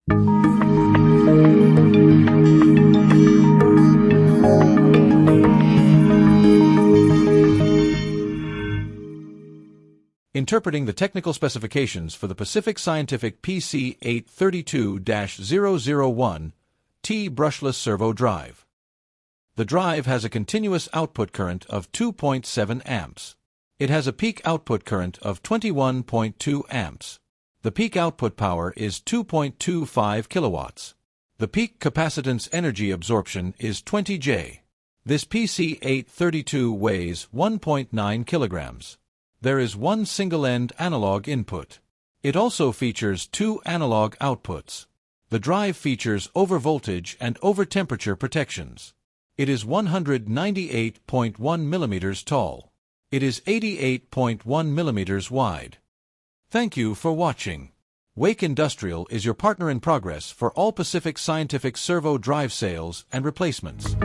Interpreting the technical specifications for the Pacific Scientific PC832-001-T brushless servo drive. The drive has a continuous output current of 2.7 amps. It has a peak output current of 21.2 amps. The peak output power is 2.25 kilowatts. The peak capacitance energy absorption is 20 J. This PC832 weighs 1.9 kilograms. There is one single-end analog input. It also features two analog outputs. The drive features overvoltage and overtemperature protections. It is 198.1 millimeters tall. It is 88.1 millimeters wide. Thank you for watching. Wake Industrial is your partner in progress for all Pacific Scientific servo drive sales and replacements.